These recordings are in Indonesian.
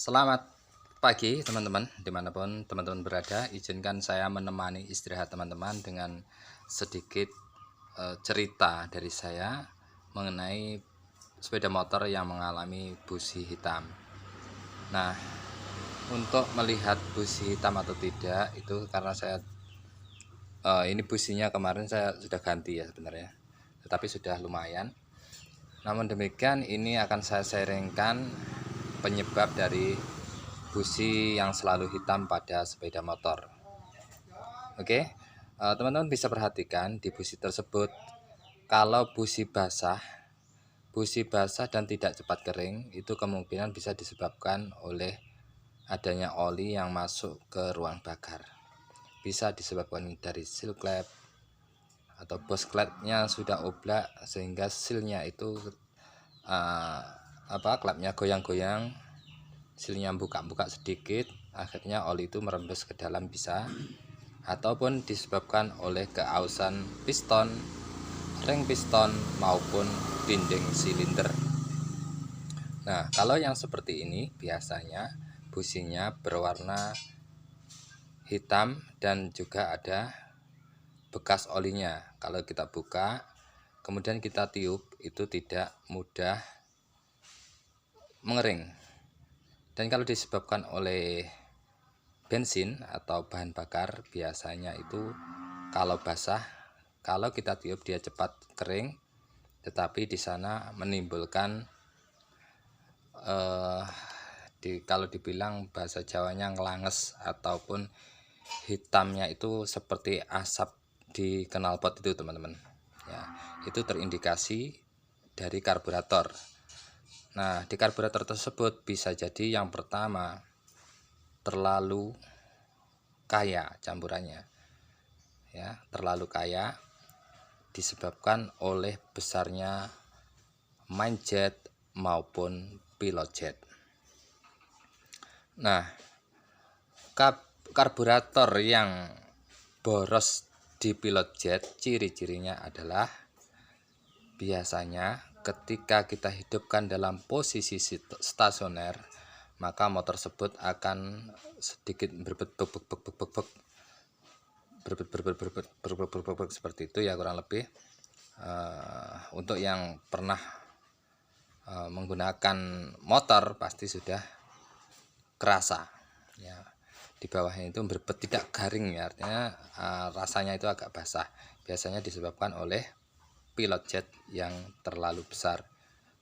Selamat pagi teman-teman, dimanapun teman-teman berada. Izinkan saya menemani istirahat teman-teman dengan sedikit cerita dari saya mengenai sepeda motor yang mengalami busi hitam. Nah, untuk melihat busi hitam atau tidak itu karena saya ini businya kemarin saya sudah ganti ya sebenarnya, tetapi sudah lumayan. Namun demikian ini akan saya sharingkan penyebab dari busi yang selalu hitam pada sepeda motor. Oke, teman-teman bisa perhatikan di busi tersebut, kalau busi basah dan tidak cepat kering, itu kemungkinan bisa disebabkan oleh adanya oli yang masuk ke ruang bakar. Bisa disebabkan dari seal klep atau bos klepnya sudah oblak sehingga sealnya itu klepnya goyang-goyang, sealnya buka-buka sedikit, akhirnya oli itu merembes ke dalam bisa, ataupun disebabkan oleh keausan piston, ring piston maupun dinding silinder. Nah, kalau yang seperti ini biasanya businya berwarna hitam dan juga ada bekas olinya. Kalau kita buka kemudian kita tiup, itu tidak mudah mengering. Dan kalau disebabkan oleh bensin atau bahan bakar, biasanya itu kalau basah, kalau kita tiup dia cepat kering, tetapi di sana menimbulkan kalau dibilang bahasa Jawanya ngelanges ataupun hitamnya itu seperti asap di knalpot itu teman-teman. Ya, itu terindikasi dari karburator. Nah, di karburator tersebut bisa jadi yang pertama terlalu kaya campurannya. Ya, terlalu kaya disebabkan oleh besarnya main jet maupun pilot jet. Nah, karburator yang boros di pilot jet, ciri-cirinya adalah biasanya ketika kita hidupkan dalam posisi stasioner, maka motor tersebut akan sedikit berbet seperti itu ya, kurang lebih. Untuk yang pernah menggunakan motor pasti sudah kerasa ya, di bawahnya itu berbet, tidak garing ya, artinya rasanya itu agak basah. Biasanya disebabkan oleh pilot jet yang terlalu besar.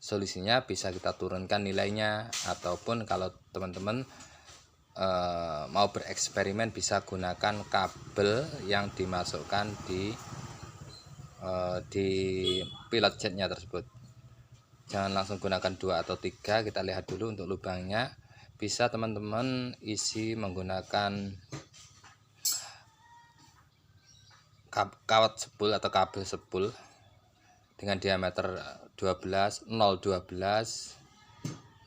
Solusinya bisa kita turunkan nilainya, ataupun kalau teman-teman mau bereksperimen bisa gunakan kabel yang dimasukkan di pilot jetnya tersebut. Jangan langsung gunakan 2 atau 3, kita lihat dulu untuk lubangnya. Bisa teman-teman isi menggunakan kawat sepul atau kabel sepul dengan diameter 012, 015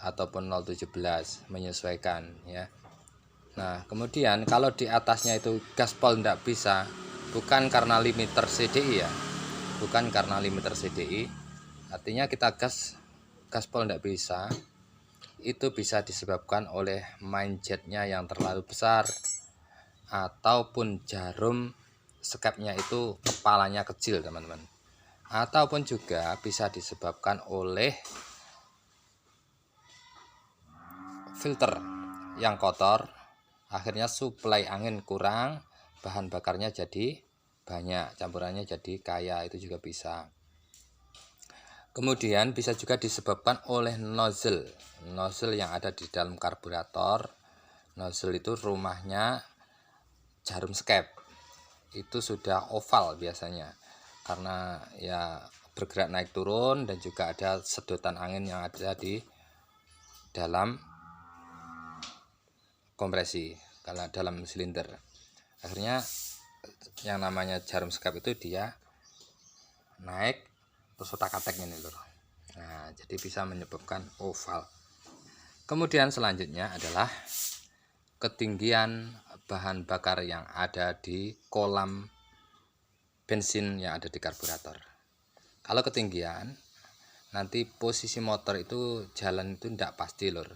ataupun 017, menyesuaikan ya. Nah, kemudian kalau di atasnya itu gaspol tidak bisa, bukan karena limiter CDI ya, bukan karena limiter CDI, artinya kita gaspol tidak bisa, itu bisa disebabkan oleh main jetnya yang terlalu besar, ataupun jarum skepnya itu kepalanya kecil teman-teman, ataupun juga bisa disebabkan oleh filter yang kotor, akhirnya suplai angin kurang, bahan bakarnya jadi banyak, campurannya jadi kaya, itu juga bisa. Kemudian bisa juga disebabkan oleh nozzle yang ada di dalam karburator. Nozzle itu rumahnya jarum skep, itu sudah oval biasanya, karena ya bergerak naik turun, dan juga ada sedotan angin yang ada di dalam kompresi, karena dalam silinder. Akhirnya yang namanya jarum skep itu dia naik terus otak-atik ini loh. Nah, jadi bisa menyebabkan oval. Kemudian selanjutnya adalah ketinggian bahan bakar yang ada di kolam bensin yang ada di karburator. Kalau ketinggian, nanti posisi motor itu jalan itu tidak pasti lur,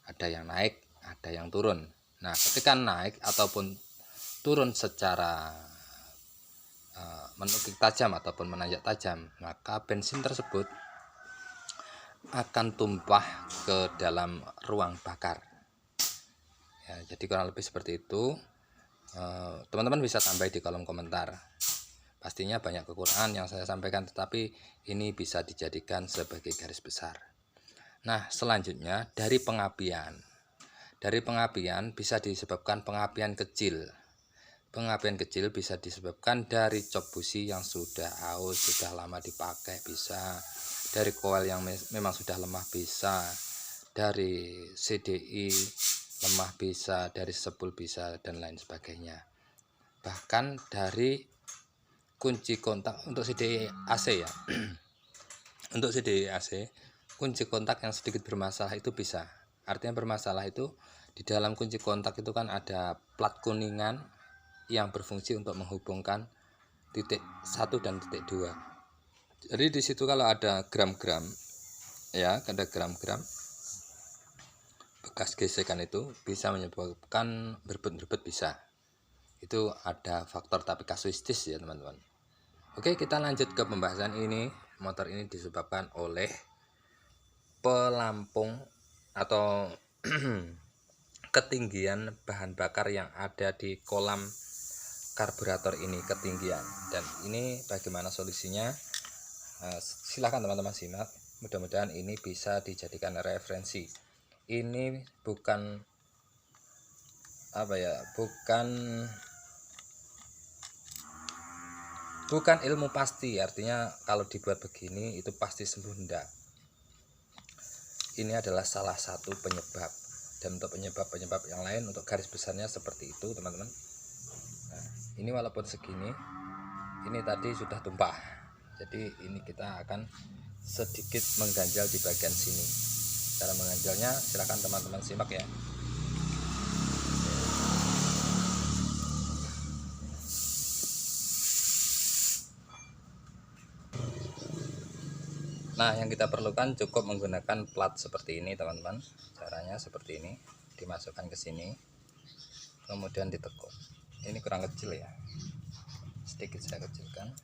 ada yang naik ada yang turun. Nah ketika naik ataupun turun secara menukik tajam ataupun menanjak tajam, maka bensin tersebut akan tumpah ke dalam ruang bakar ya. Jadi kurang lebih seperti itu. Teman-teman bisa tambah di kolom komentar. Pastinya banyak kekurangan yang saya sampaikan, tetapi ini bisa dijadikan sebagai garis besar. Nah selanjutnya dari pengapian. Dari pengapian bisa disebabkan pengapian kecil. Pengapian kecil bisa disebabkan dari cop busi yang sudah aus, sudah lama dipakai bisa, dari koil yang memang sudah lemah bisa, dari CDI lemah bisa, dari sepul bisa, dan lain sebagainya. Bahkan dari kunci kontak untuk CDI AC ya. Untuk CDI AC, kunci kontak yang sedikit bermasalah itu bisa. Artinya bermasalah itu di dalam kunci kontak itu kan ada plat kuningan yang berfungsi untuk menghubungkan titik 1 dan titik 2. Jadi di situ kalau ada gram-gram ya, ada gram-gram bekas gesekan itu bisa menyebabkan berbet-berbet bisa. Itu ada faktor tapi kasuistis ya teman-teman. Oke, kita lanjut ke pembahasan ini. Motor ini disebabkan oleh pelampung atau ketinggian bahan bakar yang ada di kolam karburator ini ketinggian. Dan ini bagaimana solusinya? Silahkan teman-teman simak. Mudah-mudahan ini bisa dijadikan referensi. Ini bukan bukan ilmu pasti, artinya kalau dibuat begini itu pasti sembuh, enggak. Ini adalah salah satu penyebab, dan untuk penyebab yang lain untuk garis besarnya seperti itu teman-teman. Nah, ini walaupun segini, ini tadi sudah tumpah, jadi ini kita akan sedikit mengganjal di bagian sini. Cara mengganjalnya silakan teman-teman simak ya. Nah yang kita perlukan cukup menggunakan plat seperti ini teman-teman. Caranya seperti ini, dimasukkan ke sini, kemudian ditekuk. Ini kurang kecil ya, sedikit saya kecilkan.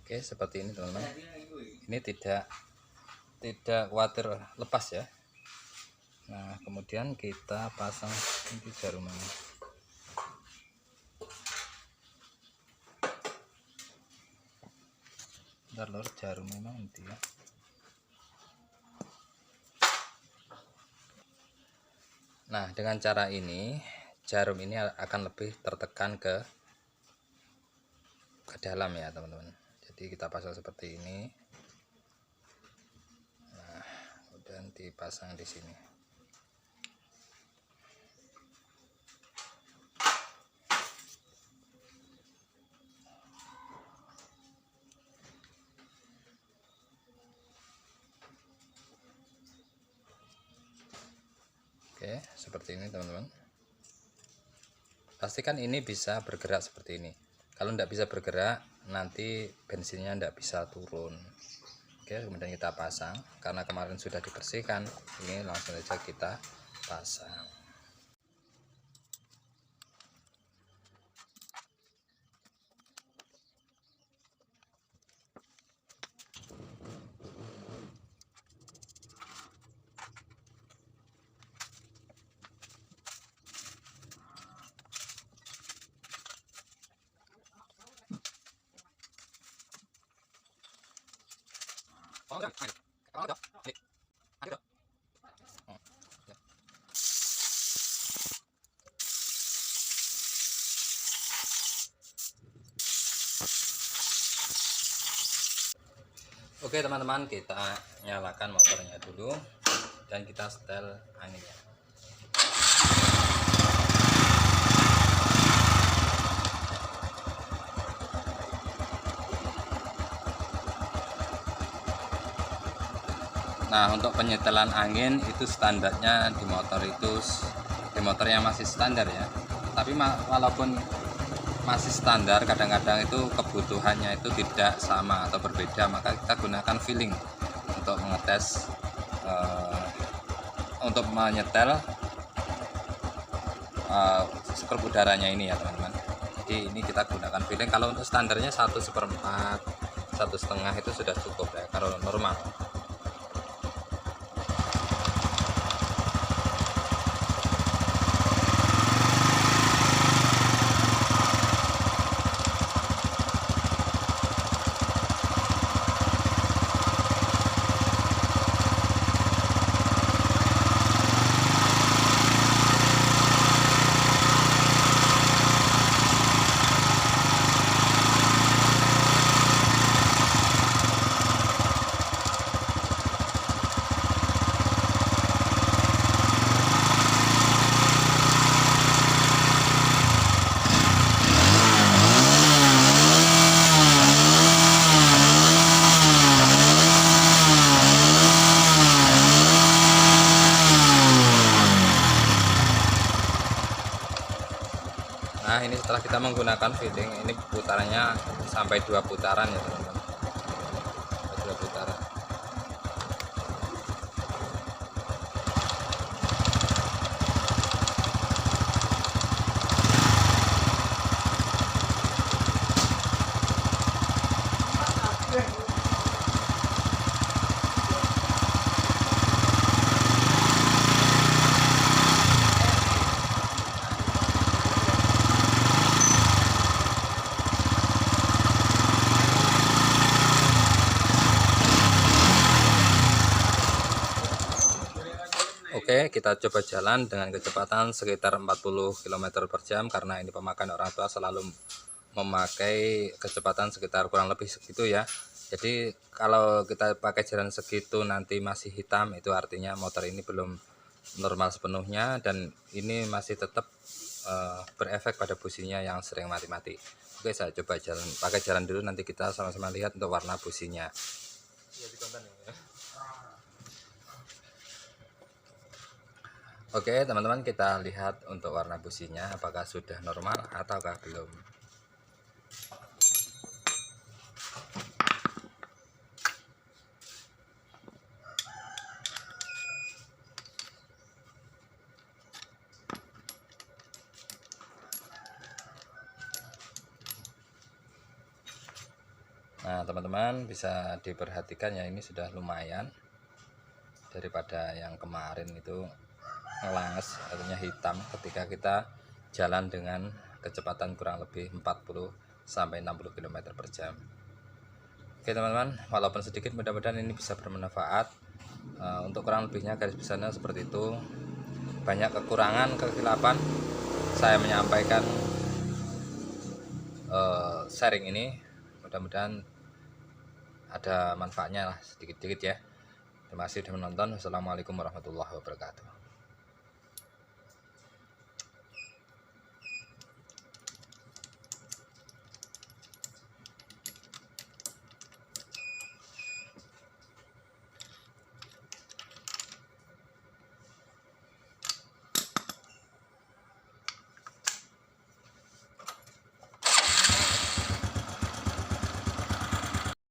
Oke, seperti ini teman-teman. Ini tidak khawatir lepas ya. Nah kemudian kita pasang ini jarum ini. Bentar lor, jarum memang nanti ya. Nah dengan cara ini jarum ini akan lebih tertekan ke dalam ya teman-teman. Jadi kita pasang seperti ini. Nah kemudian dipasang di sini. Oke, seperti ini teman-teman. Pastikan ini bisa bergerak seperti ini. Kalau tidak bisa bergerak, nanti bensinnya tidak bisa turun. Oke, kemudian kita pasang. Karena kemarin sudah dibersihkan, ini langsung saja kita pasang. Oke teman-teman, kita nyalakan motornya dulu dan kita setel anginnya. Nah, untuk penyetelan angin itu standarnya di motor yang masih standar ya. Tapi walaupun masih standar, kadang-kadang itu kebutuhannya itu tidak sama atau berbeda, maka kita gunakan feeling untuk mengetes untuk menyetel skrup udaranya ini ya teman-teman. Jadi ini kita gunakan feeling. Kalau untuk standarnya 1/4, 1,5 itu sudah cukup ya kalau normal. Nah, ini setelah kita menggunakan fitting, ini putarannya sampai 2 putaran ya teman-teman. 2 putaran. Oke, kita coba jalan dengan kecepatan sekitar 40 km/jam karena ini pemakaian orang tua selalu memakai kecepatan sekitar kurang lebih segitu ya. Jadi kalau kita pakai jalan segitu nanti masih hitam, itu artinya motor ini belum normal sepenuhnya dan ini masih tetap berefek pada businya yang sering mati-mati. Oke, saya coba pakai jalan dulu, nanti kita sama-sama lihat untuk warna businya. Oke teman-teman, kita lihat untuk warna businya apakah sudah normal ataukah belum. Nah teman-teman bisa diperhatikan ya, ini sudah lumayan daripada yang kemarin itu ngelanges artinya hitam ketika kita jalan dengan kecepatan kurang lebih 40 sampai 60 km/jam. Oke teman-teman, walaupun sedikit mudah-mudahan ini bisa bermanfaat. Untuk kurang lebihnya garis besarnya seperti itu. Banyak kekurangan, kekhilapan, saya menyampaikan sharing ini, mudah-mudahan ada manfaatnya lah sedikit-sedikit ya. Terima kasih sudah menonton. Wassalamualaikum warahmatullahi wabarakatuh.